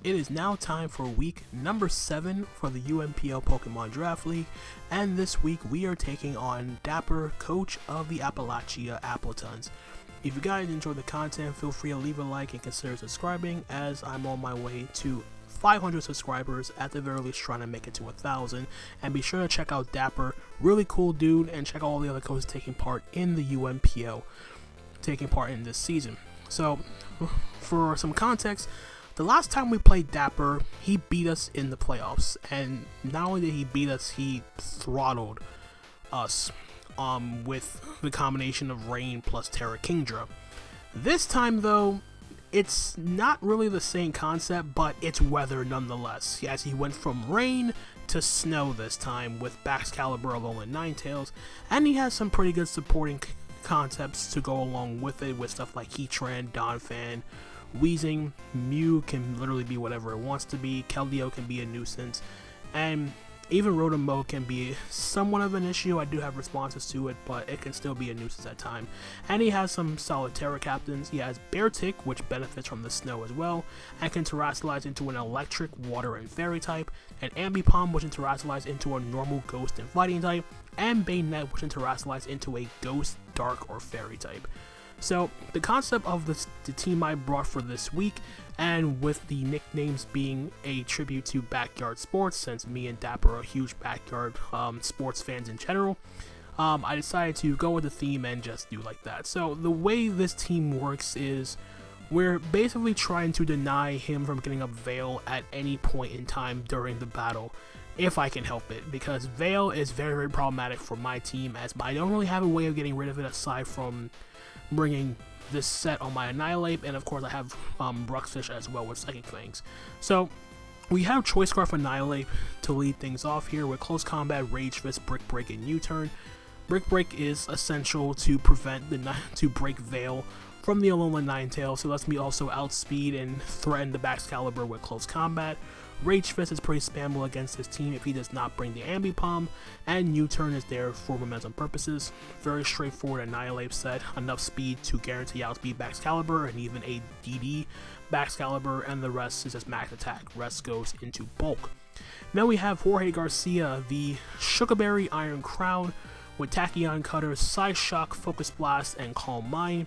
It is now time for week number 7 for the UNPL Pokemon Draft League, and this week we are taking on Dapper, coach of the Appalachia Appletuns. If you guys enjoy the content, feel free to leave a like and consider subscribing, as I'm on my way to 500 subscribers, at the very least trying to make it to 1,000. And be sure to check out Dapper, really cool dude, and check out all the other coaches taking part in the UNPL, taking part in this season. So, for some context, the last time we played Dapper, he beat us in the playoffs, and not only did he beat us, he throttled us with the combination of Rain plus Terra Kingdra. This time though, it's not really the same concept, but it's weather nonetheless, as he went from rain to snow this time with Baxcalibur alone and Ninetales, and he has some pretty good supporting concepts to go along with it, with stuff like Heatran, Donphan, Weezing. Mew can literally be whatever it wants to be, Keldeo can be a nuisance, and even Rotom can be somewhat of an issue. I do have responses to it, but it can still be a nuisance at times. And he has some solid Terra captains. He has Beartic, which benefits from the snow as well, and can terrestrialize into an electric, water, and fairy type, and Ambipom, which can terrestrialize into a normal ghost and fighting type, and Bayonet, which can terrestrialize into a ghost, dark, or fairy type. So the concept of the team I brought for this week, and with the nicknames being a tribute to backyard sports, since me and Dapper are huge backyard sports fans in general, I decided to go with the theme and just do like that. So the way this team works is we're basically trying to deny him from getting up Veil at any point in time during the battle, if I can help it, because Veil is very, very problematic for my team, as I don't really have a way of getting rid of it aside from bringing this set on my Annihilate, and of course I have Bruxfish as well with Psychic Fangs. So we have Choice Scarf Annihilate to lead things off here with Close Combat, Rage Fist, Brick Break, and U-Turn. Brick Break is essential to prevent to break Veil from the Alolan Ninetales, so lets me also outspeed and threaten the Baxcalibur with Close Combat. Rage Fist is pretty spammable against his team if he does not bring the Ambipom, and U-Turn is there for momentum purposes. Very straightforward Annihilate set, enough speed to guarantee outspeed Baxcalibur and even a DD Baxcalibur, and the rest is just max attack. Rest goes into bulk. Then we have Jorge Garcia, the Sugarberry Iron Crown, with Tachyon Cutter, Psy Shock, Focus Blast, and Calm Mind.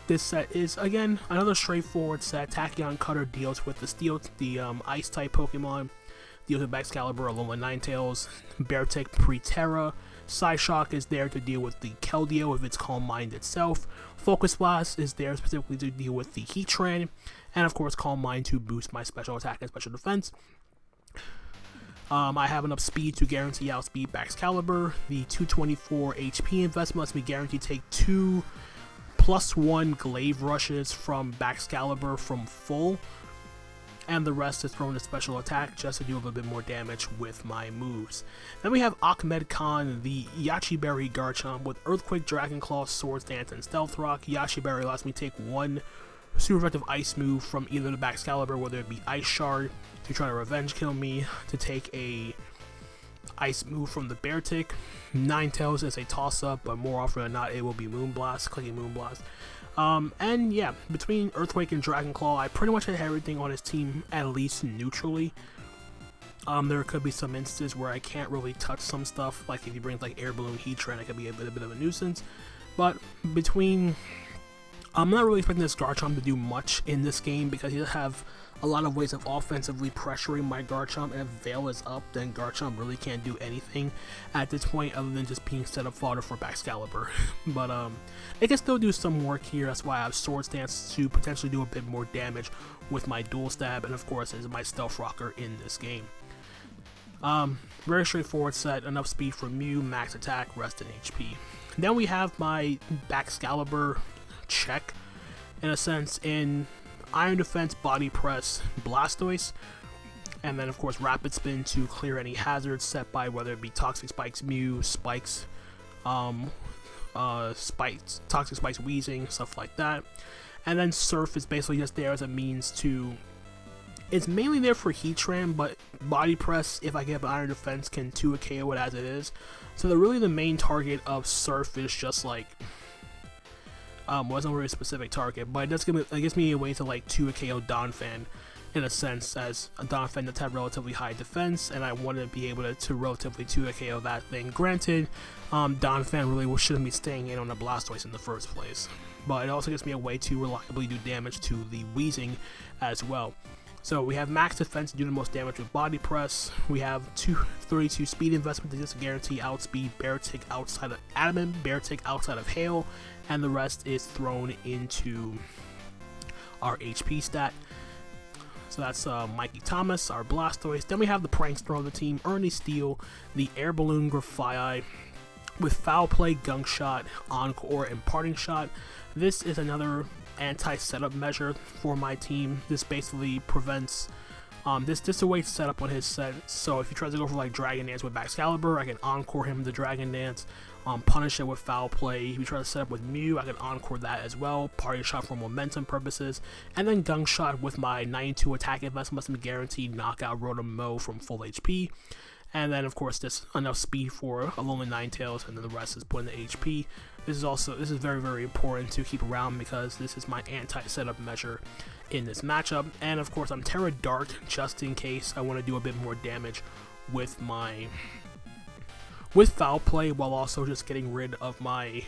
This set is, again, another straightforward set. Tachyon Cutter deals with the Ice-type Pokemon, deals with Baxcalibur, Alolan Ninetales, Beartic pre-Terra. Psyshock is there to deal with the Keldeo with its Calm Mind itself. Focus Blast is there specifically to deal with the Heatran, and of course Calm Mind to boost my special attack and special defense. I have enough speed to guarantee outspeed Baxcalibur. The 224 HP investment lets me guarantee take 2 +1 Glaive Rushes from Baxcalibur from full, and the rest is thrown to special attack just to do a little bit more damage with my moves. Then we have Ahmed Khan, the Yachiberry Garchomp, with Earthquake, Dragon Claw, Swords Dance, and Stealth Rock. Yachiberry lets me take 1 super effective ice move from either the Baxcalibur, whether it be Ice Shard to try to revenge kill me, to take a ice move from the Beartic. Ninetales is a toss-up, but more often than not it will be Moonblast, clicking Moonblast. And yeah, between Earthquake and Dragon Claw, I pretty much had everything on his team at least neutrally. There could be some instances where I can't really touch some stuff, like if he brings like Air Balloon, Heatran, it could be a bit of a nuisance. But between, I'm not really expecting this Garchomp to do much in this game, because he does have a lot of ways of offensively pressuring my Garchomp, and if Veil is up, then Garchomp really can't do anything at this point other than just being set up fodder for Baxcalibur. But it can still do some work here. That's why I have Sword Stance to potentially do a bit more damage with my Dual Stab, and of course is my Stealth Rocker in this game. Very straightforward set, enough speed for Mew, max attack, rest, and HP. Then we have my Baxcalibur check, in a sense, in Iron Defense, Body Press, Blastoise, and then of course Rapid Spin to clear any hazards set by whether it be Toxic Spikes Mew, Spikes, Toxic Spikes Weezing, stuff like that. And then Surf is basically just there as a means to, it's mainly there for Heatran, but Body Press, if I get an Iron Defense, can 2 KO it as it is. So really the main target of Surf is just like wasn't a very specific target, but it gives me a way to like 2 KO Donphan in a sense, as Donphan does have relatively high defense, and I want to be able to relatively 2 KO that thing. Granted, Donphan really shouldn't be staying in on the Blastoise in the first place, but it also gives me a way to reliably do damage to the Weezing as well. So we have max defense to do the most damage with Body Press. We have 32 speed investment to just guarantee outspeed Bear Tick outside of Adamant, Bear Tick outside of Hail, and the rest is thrown into our HP stat. So that's Mikey Thomas, our Blastoise. Then we have the Prankster on the team, Ernie Steele, the Air Balloon Grafaiai, with Foul Play, Gunk Shot, Encore, and Parting Shot. This is another anti-setup measure for my team. This basically prevents this is a way to set up on his set. So if he tries to go for like Dragon Dance with Baxcalibur, I can Encore him the Dragon Dance, punish it with Foul Play. If he tries to set up with Mew, I can Encore that as well, Party Shot for momentum purposes, and then Gunk Shot with my 92 attack investment must be guaranteed knockout Rotom Mow from full HP. And then of course just enough speed for Alolan Ninetales, and then the rest is put in the HP. This is very, very important to keep around because this is my anti-setup measure in this matchup. And of course I'm Terra Dart just in case I want to do a bit more damage with Foul Play, while also just getting rid of my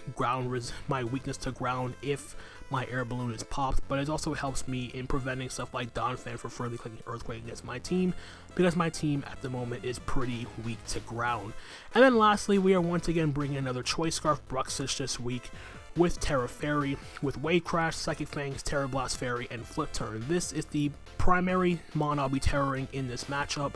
my weakness to ground if my Air Balloon is popped. But it also helps me in preventing stuff like Donphan for further clicking Earthquake against my team, because my team at the moment is pretty weak to ground. And then lastly, we are once again bringing another Choice Scarf Bruxish this week with Terra Fairy, with Wave Crash, Psychic Fangs, Terra Blast Fairy, and Flip Turn. This is the primary mon I'll be terroring in this matchup.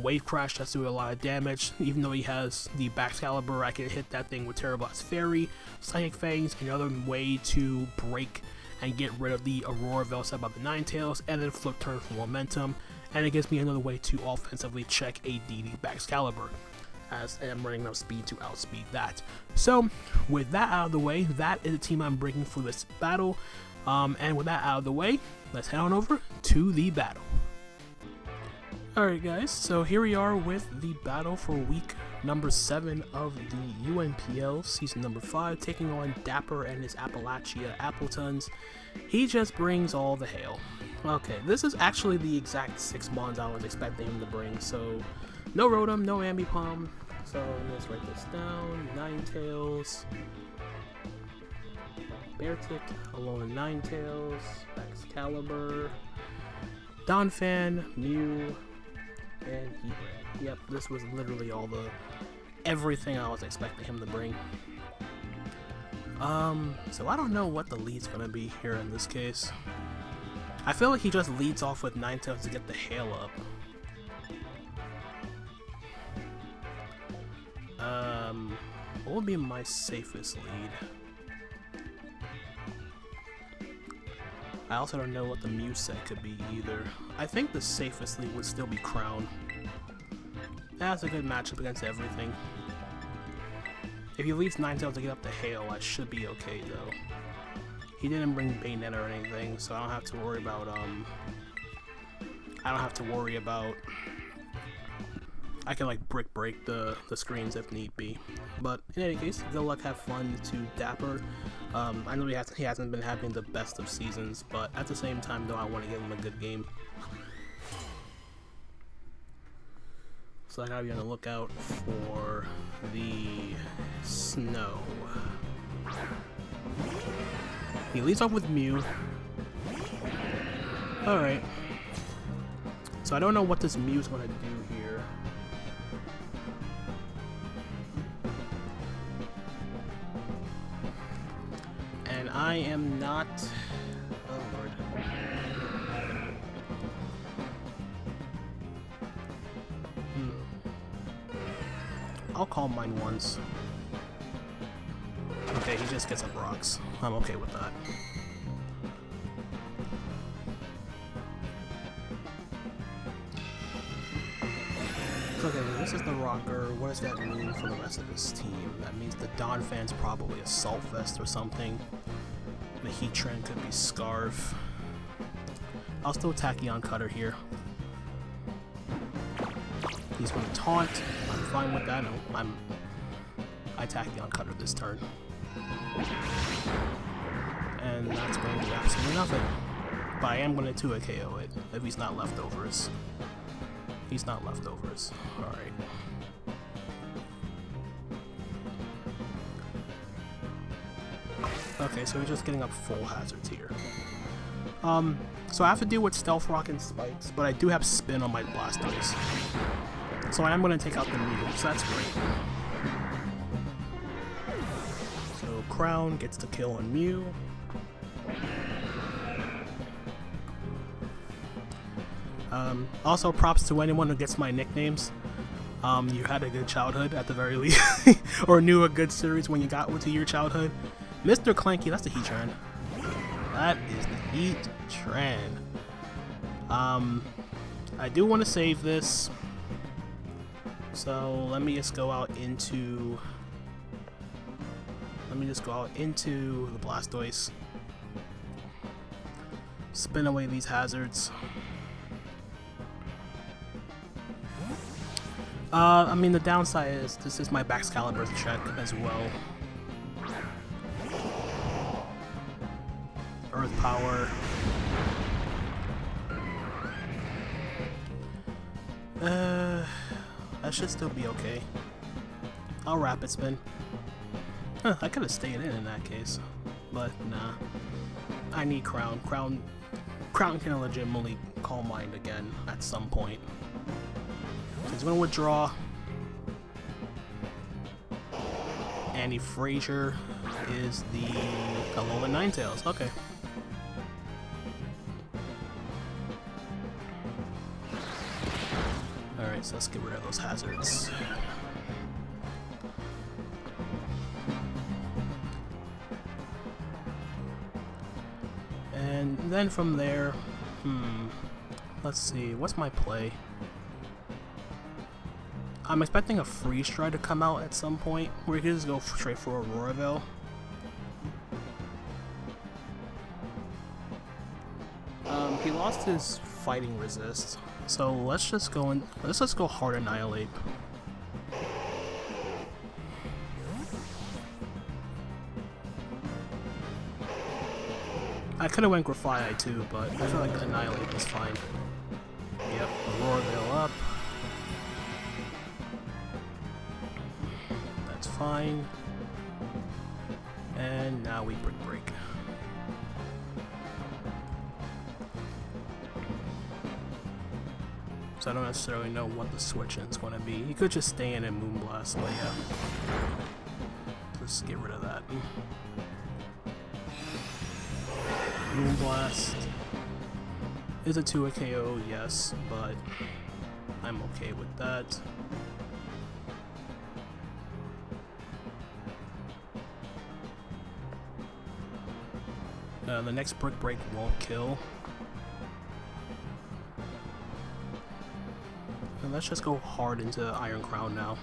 Wave Crash does do a lot of damage. Even though he has the Baxcalibur, I can hit that thing with Terra Blast Fairy, Psychic Fangs, another way to break and get rid of the Aurora Veil set by the Ninetales, and then Flip Turn for momentum, and it gives me another way to offensively check a DD Baxcalibur, as I'm running enough speed to outspeed that. So with that out of the way, that is the team I'm bringing for this battle, and with that out of the way, let's head on over to the battle. Alright guys, so here we are with the battle for week number 7 of the UNPL season number 5, taking on Dapper and his Appalachia Appletuns. He just brings all the hail. Okay, this is actually the exact 6 mons I was expecting him to bring, so no Rotom, no Ambipom, so let's write this down. Ninetales, Beartic, Alolan Ninetales, Baxcalibur, Donphan, Mew, and Heatran. Yep, this was literally everything I was expecting him to bring. So I don't know what the lead's gonna be here in this case. I feel like he just leads off with Ninetales to get the hail up. What would be my safest lead? I also don't know what the Mew set could be either. I think the safest lead would still be Crown. That's a good matchup against everything. If he leads Ninetales to get up the hail, I should be okay though. He didn't bring Bayonetta or anything, so I don't have to worry about I can like break the screens if need be. But in any case, good luck, have fun to Dapper. I know he hasn't been having the best of seasons, but at the same time though, I want to give him a good game. So I gotta be on the lookout for the snow. He leads off with Mew. Alright. So I don't know what this Mew's gonna do here. And I am not... Oh lord. I'll call mine once. Okay, he just gets up rocks. I'm okay with that. Okay, this is the rocker. What does that mean for the rest of this team? That means the Donphan's probably Assault Vest or something. The Heatran could be Scarf. I'll still Tachyon Cutter here. He's going to taunt. I'm fine with that. No, I Tachyon Cutter this turn. And that's going to do absolutely nothing. But I am going to 2-hit KO it if he's not leftovers. He's not leftovers. Alright. Okay, so we're just getting up full hazards here. So I have to deal with Stealth Rock and Spikes, but I do have Spin on my Blastoise. So I am going to take out the Mew, so that's great. So Crown gets the kill on Mew. Also, props to anyone who gets my nicknames. You had a good childhood at the very least, or knew a good series when you got into your childhood. Mr. Clanky, that's the Heatran. That is the Heatran. I do want to save this, so let me just go out into. Let me just go out into the Blastoise. Spin away these hazards. I mean, the downside is this is my Baxcalibur check as well. Earth Power. That should still be okay. I'll Rapid Spin. Huh, I could have stayed in that case, but nah. I need Crown. Crown can legitimately Calm Mind again at some point. So he's gonna withdraw. Andy Frazier is the Alolan Ninetales. Okay. Alright, so let's get rid of those hazards. And then from there, let's see, what's my play? I'm expecting a Freeze Try to come out at some point, where he can just go straight for Auroraville. He lost his Fighting Resist, so let's just go and let's just go Hard Annihilate. I could have went Grafaiai too, but I feel like the Annihilate was fine. Yep, Auroraville up. That's fine. And now we Brick Break. So I don't necessarily know what the switch is going to be. He could just stay in and Moonblast, but yeah. Let's get rid of that. Moonblast is a 2-hit KO, yes, but I'm okay with that. The next Brick Break won't kill. And let's just go hard into Iron Crown now.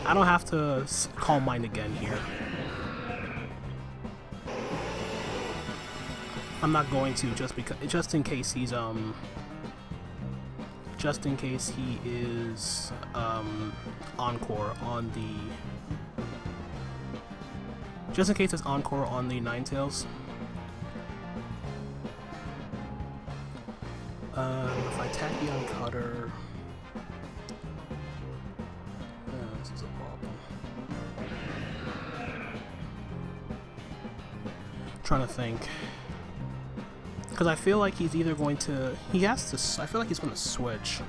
I don't have to Calm Mind again here. I'm not going to, just in case he's Encore on the just in case it's Encore on the Ninetales. If I Tachyon Cutter, this is a problem. I'm trying to think, because I feel like he's either going to, I feel like he's going to switch.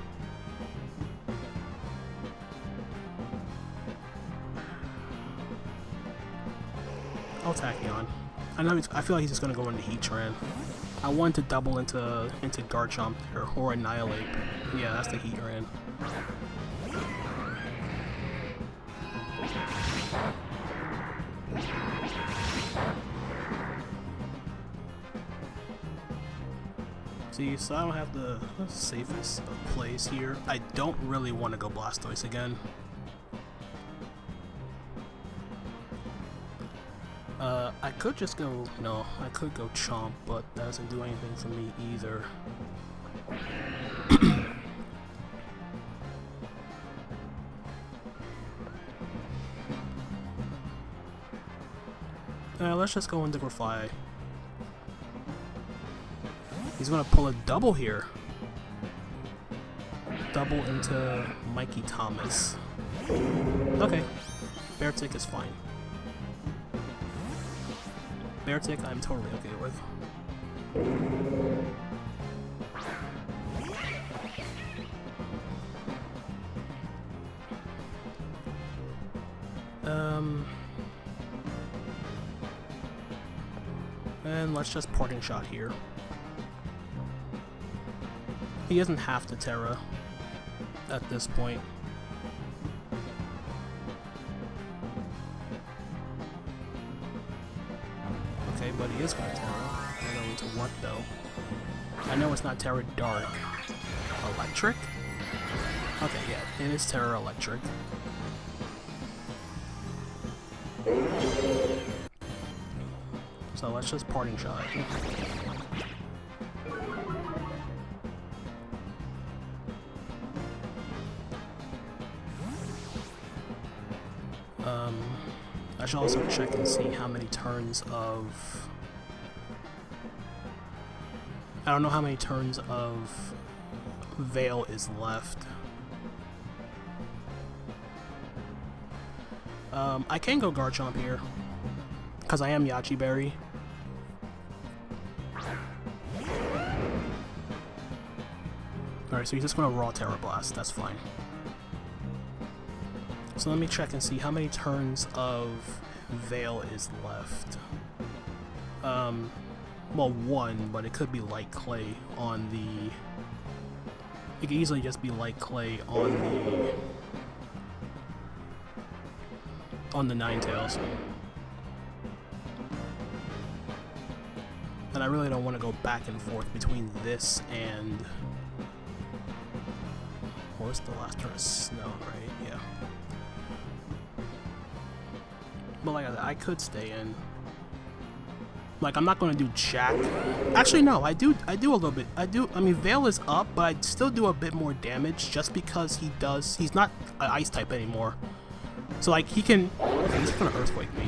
I'll Tachyon. I feel like he's just going to go into Heatran. I want to double into Garchomp there, or Annihilate. Yeah, that's the Heatran. See, so I don't have the safest of plays here. I don't really want to go Blastoise again. I could just go, no, I could go Chomp, but that doesn't do anything for me either. Let's just go into Fly. He's gonna pull a double here. Double into Mikey Thomas. Okay. Bear Tick is fine. Bear Tick I'm totally okay with. And let's just Parting Shot here. He doesn't have to Terra at this point. Okay, but he is going to Terra. I don't know into what though. I know it's not Terra Dark. Electric? Okay, yeah, it is Terra Electric. So let's just Parting Shot. I should also check and see how many turns of... I don't know how many turns of Veil is left. I can go Garchomp here, because I am Yachi Berry. Alright, so he's just going to Raw Terra Blast, that's fine. So let me check and see how many turns of Veil is left. Well, one, but it could be Light Clay on the... It could easily just be Light Clay on the Ninetales. And I really don't want to go back and forth between this and... What was the last turn of Snow, right? Yeah. But like I could stay in. Like I'm not going to do Jack. Actually, no. I do a little bit. I mean, Veil is up, but I still do a bit more damage just because he's not an Ice type anymore. So like he can. Okay, he's going to Earthquake me.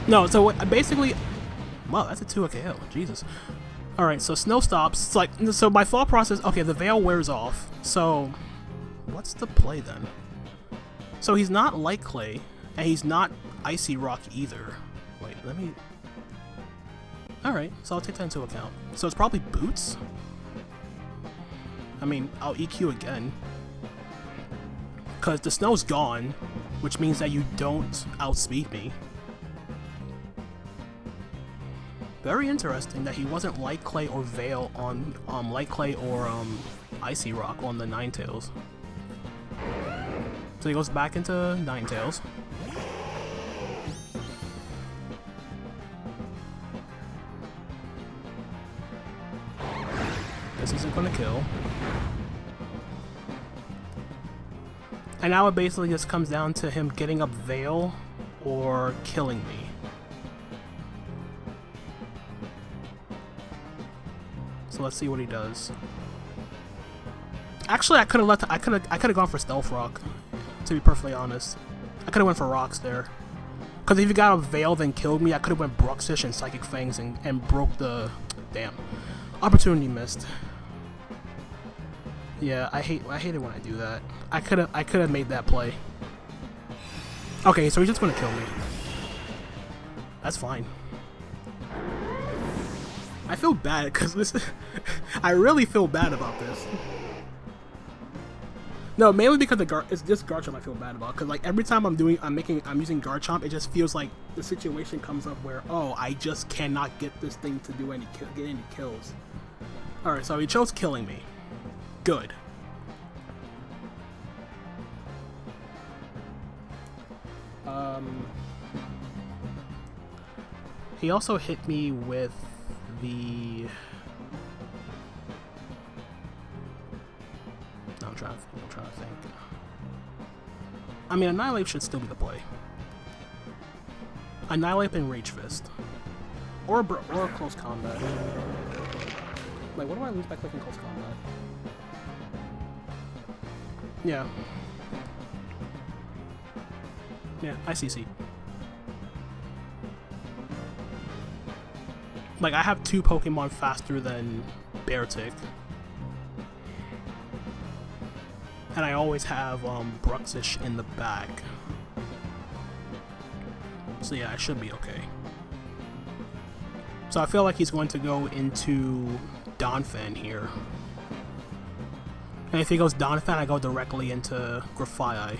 No. So basically, wow, that's a 2 KO. Jesus. All right. So Snow stops. It's like so. My thought process. Okay, the Veil wears off. So. What's the play then? So he's not Light Clay, and he's not Icy Rock either. Wait, let me... Alright, so I'll take that into account. So it's probably Boots? I mean, I'll EQ again. Because the Snow's gone, which means that you don't outspeed me. Very interesting that he wasn't Light Clay or Veil on Light Clay or Icy Rock on the Ninetales. So he goes back into Ninetales. This isn't going to kill. And now it basically just comes down to him getting up Veil or killing me. So let's see what he does. Actually, I could have gone for Stealth Rock. To be perfectly honest, I could have went for Rocks there. Because if you got a Veil then killed me, I could have went Bruxish and Psychic Fangs and broke the... Damn. Opportunity missed. Yeah, I hate it when I do that. I could have made that play. Okay, so he's just gonna kill me. That's fine. I feel bad because this... I really feel bad about this. No, mainly because it's just Garchomp I feel bad about. Cause like every time I'm using Garchomp, it just feels like the situation comes up where I just cannot get this thing to do get any kills. All right, so he chose killing me. Good. He also hit me with the... I'm trying to think. I mean, Annihilate should still be the play. Annihilate and Rage Fist. Or Close Combat. Wait, what do I lose by clicking Close Combat? Yeah. Yeah, I CC. Like, I have 2 Pokemon faster than Beartic. And I always have Bruxish in the bag. So yeah, I should be okay. So I feel like he's going to go into Donphan here. And if he goes Donphan, I go directly into Grafaiai.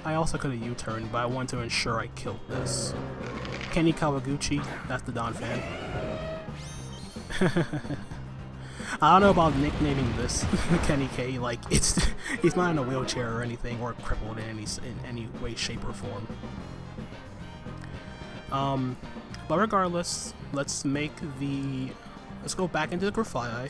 I also could have U-turned, but I want to ensure I killed this. Kenny Kawaguchi, that's the Donphan. I don't know about nicknaming this Kenny K, like, he's not in a wheelchair or anything, or crippled in any way, shape, or form. But regardless, let's go back into the Grafaiai.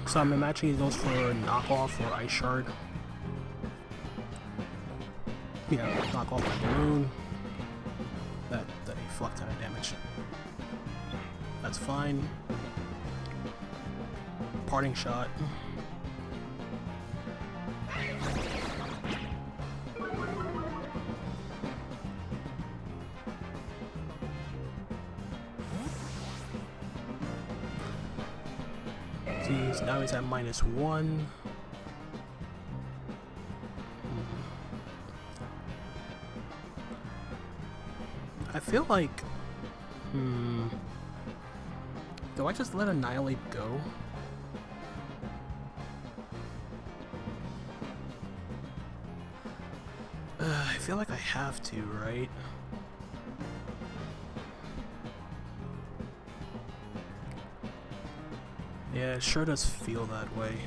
So I'm imagining he goes for a knockoff or Ice Shard. Yeah, knock off my balloon. That did a fuck ton of damage. That's fine. Parting shot. Jeez, now he's at -1. I feel like, do I just let Annihilate go? I feel like I have to, right? Yeah, it sure does feel that way.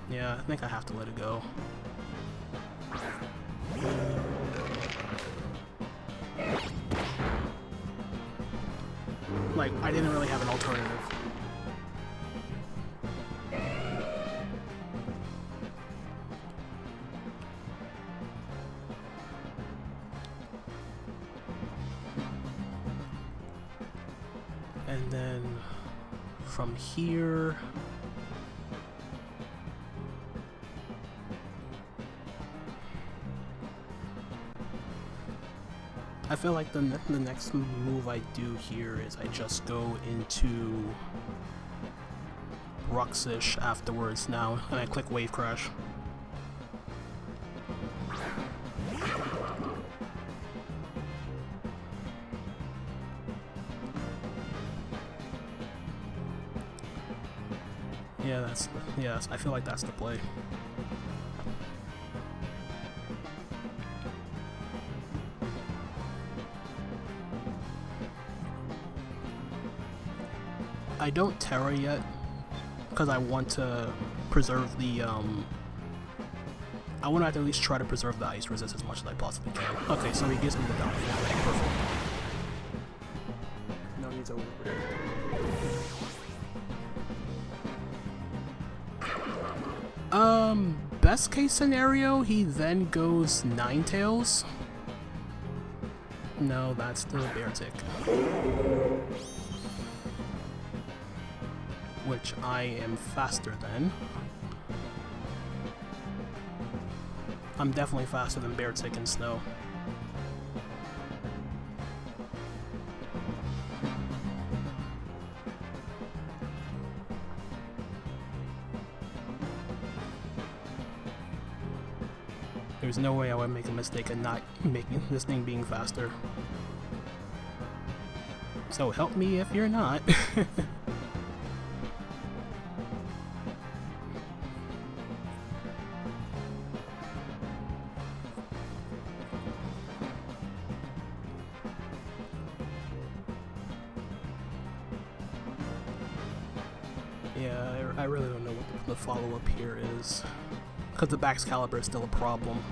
Yeah, I think I have to let it go. Like, I didn't really have an alternative. And then from here, I feel like the next move I do here is I just go into Bruxish afterwards now, and I click Wave Crash. Yeah, I feel like that's the play. I don't Terra yet, because I want to preserve the, I want to at least try to preserve the ice resist as much as I possibly can. Okay, so he gives me the down. Perfect. No needs over. Best case scenario, he then goes Ninetales. No, that's the Beartic. Which I am faster than. I'm definitely faster than Beartic in Snow. There's no way I would make a mistake in not making this thing being faster. So help me if you're not. Yeah, I really don't know what the follow-up here is. Because the Baxcalibur is still a problem.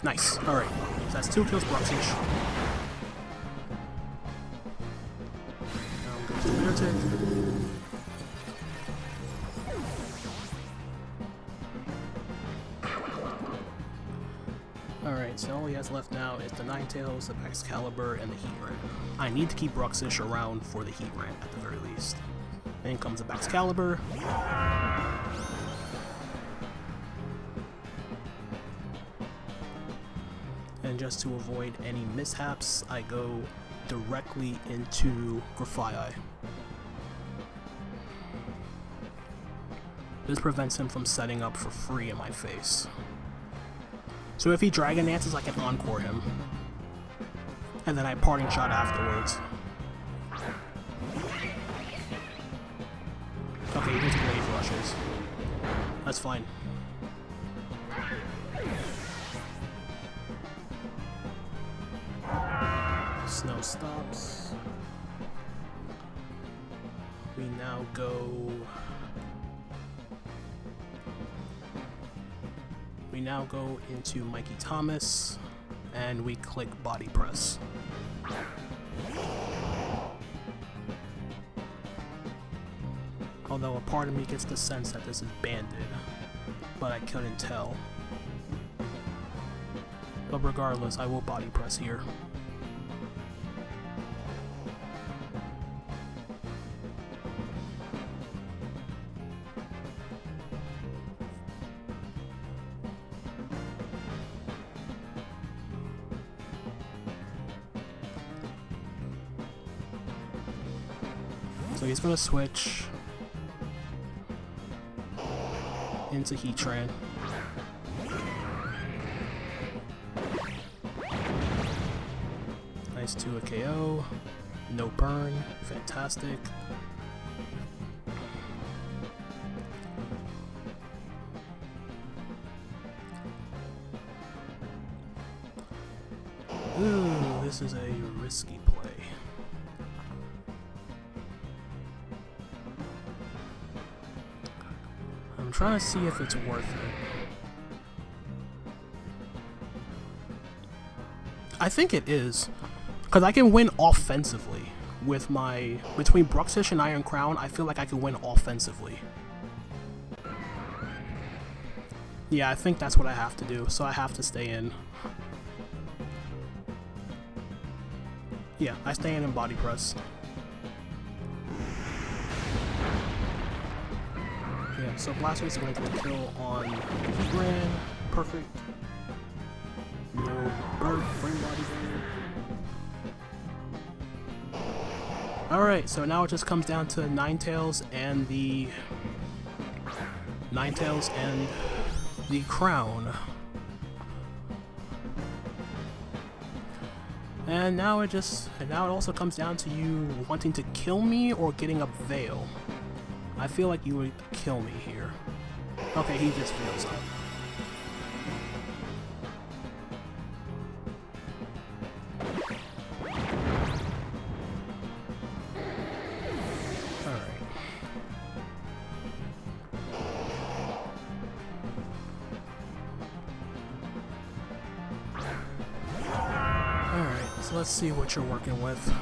Nice. Alright. So that's 2 kills Bruxish. Now I'm good After bear tick. Alright, so all he has left now is the Ninetales, the Baxcalibur, and the Heatran. I need to keep Bruxish around for the Heatran at the very least. In comes the Baxcalibur. And just to avoid any mishaps, I go directly into Grafaiai. This prevents him from setting up for free in my face. So if he Dragon Dances, I can Encore him. And then I Parting Shot afterwards. Okay, he just Blade Rushes. That's fine. Snow stops. We now go... We now go into Mikey Thomas, and we click Body Press. Although a part of me gets the sense that this is banded, but I couldn't tell. But regardless, I will Body Press here. So he's gonna switch into Heatran. Nice 2 a KO. No burn. Fantastic. Ooh, this is a risky play. I'm trying to see if it's worth it. I think it is, because I can win offensively with my... Between Bruxish and Iron Crown, I feel like I can win offensively. Yeah, I think that's what I have to do, so I have to stay in. Yeah, I stay in and Body Press. Yeah, so Blastoise is going to get a kill on Heatran. Perfect. No bird, frame body burn. Alright, so now it just comes down to Ninetales and the Crown. And now it also comes down to you wanting to kill me or getting a Veil. I feel like you would kill me here. Okay, he just Veils up. Alright. Alright, so let's see what you're working with.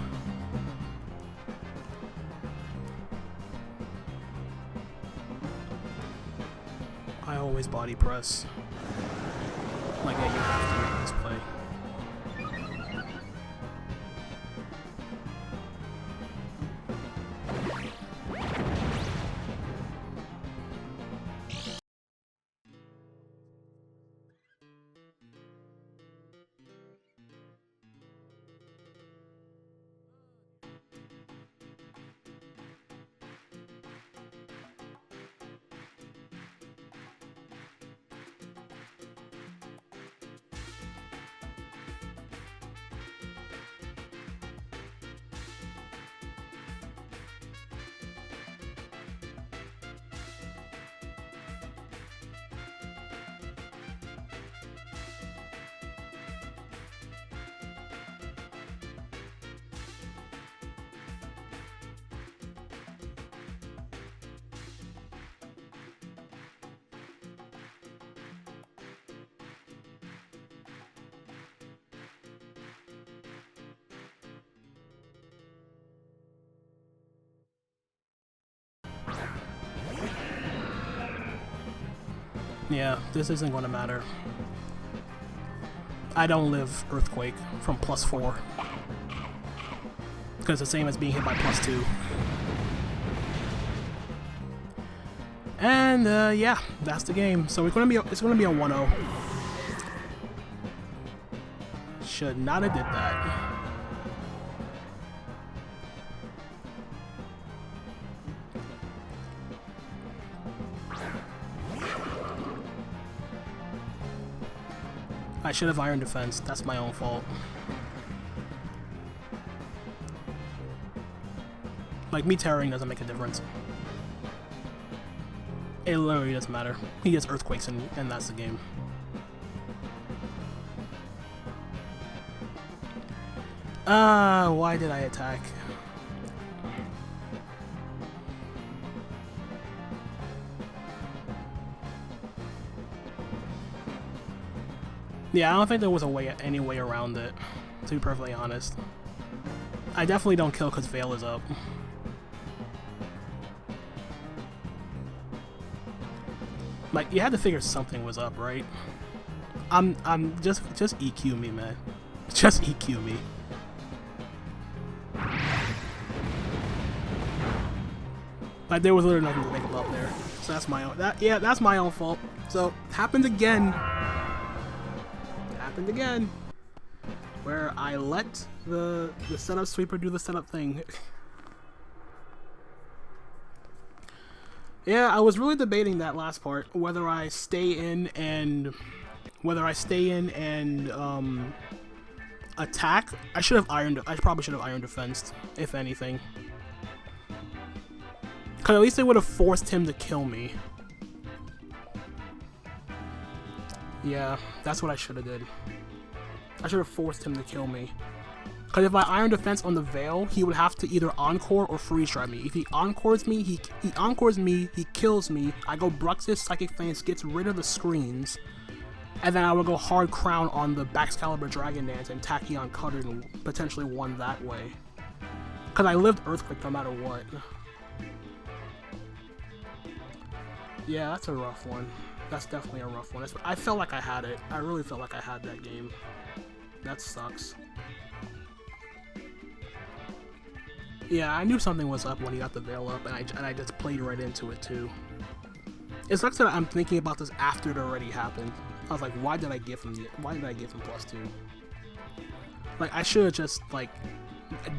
I always Body Press. Like, yeah, you have to make this play. Yeah, this isn't going to matter. I don't live Earthquake from +4. Because it's the same as being hit by +2. And yeah, that's the game. So it's gonna be a 1-0. Should not have did that. I should have Iron Defense. That's my own fault. Like, me terroring doesn't make a difference. It literally doesn't matter. He gets Earthquakes and that's the game. Why did I attack? Yeah, I don't think there was any way around it, to be perfectly honest. I definitely don't kill because Veil is up. Like, you had to figure something was up, right? Just EQ me, man. Just EQ me. Like, there was literally nothing to make him up there. So that's my own. That's my own fault. So happened again. Happened again. Where I let the setup sweeper do the setup thing. Yeah, I was really debating that last part, whether I stay in and attack. I probably should have Iron Defensed, if anything. Cause at least it would have forced him to kill me. Yeah, that's what I should have did. I should have forced him to kill me. Because if I Iron Defense on the Veil, he would have to either Encore or Freeze Dry me. If he Encores me, he Encores me, he kills me, I go Bruxis, Psychic Fence, gets rid of the screens, and then I would go Hard Crown on the Baxcalibur Dragon Dance and Tachyon Cutter and potentially won that way. Because I lived Earthquake no matter what. Yeah, that's a rough one. That's definitely a rough one. I felt like I had it. I really felt like I had that game. That sucks. Yeah, I knew something was up when he got the Veil up, and I just played right into it too. It sucks that I'm thinking about this after it already happened. I was like, why did I give him +2? Like, I should have just like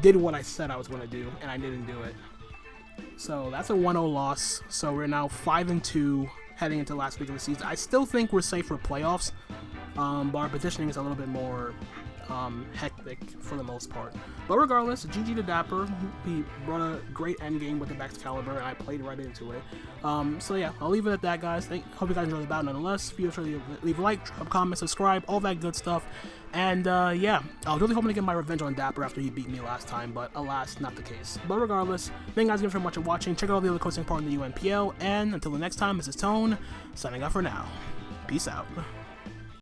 did what I said I was gonna do, and I didn't do it. So that's a 1-0 loss. So we're now 5-2 heading into last week of the season. I still think we're safe for playoffs, but our positioning is a little bit more hectic for the most part. But regardless, GG to Dapper. He brought a great endgame with the Baxcalibur, and I played right into it. So yeah, I'll leave it at that, guys. Hope you guys enjoyed the battle nonetheless. Feel sure to leave a like, drop a comment, subscribe, all that good stuff. And yeah, I was really hoping to get my revenge on Dapper after he beat me last time, but alas, not the case. But regardless, thank you guys again for much for watching. Check out all the other coaching part in the UNPL, and until the next time, this is Tone, signing off for now. Peace out.